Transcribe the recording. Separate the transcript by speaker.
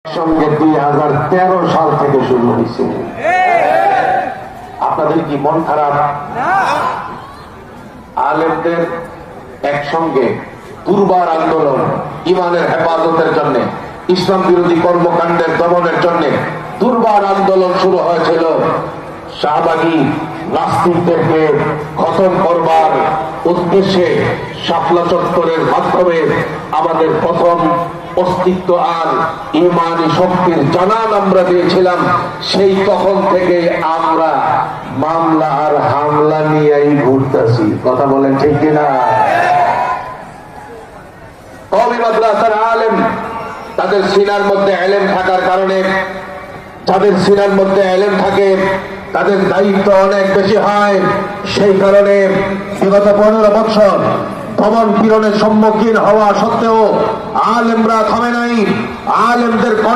Speaker 1: সঙ্গে 2013 সাল থেকে শুরু হয়েছে। আপনাদের কি মন খারাপ? আলেমদের একসঙ্গে দুর্বার আন্দোলন, ইমানের হেফাজতের জন্য, ইসলাম বিরোধী কর্মকাণ্ডের দমনের জন্য দুর্বার আন্দোলন শুরু হয়েছিল। শাহবাগী নাস্তিকদেরকে খতম করবার উদ্দেশ্যে শাপলা চত্বরের মাধ্যমে আমাদের প্রথম অস্তিত্ব আর ইমানি শক্তির জানান আমরা দিয়েছিলাম। সেই তখন থেকে আমরা মামলা আর হামলা নিয়েই ঘুরতেছি। কথা বলেন ঠিক কিনা? কওমি মাদ্রাসার আলেম, তাদের সিনার মধ্যে এলেম থাকার কারণে, যাদের সিনার মধ্যে এলেম থাকে তাদের দায়িত্ব অনেক বেশি হয়। সেই কারণে বিগত 15 বছর দমন পীড়নের সম্মুখীন হওয়া সত্ত্বেও আলেমরা থামে নাই। আলেমদের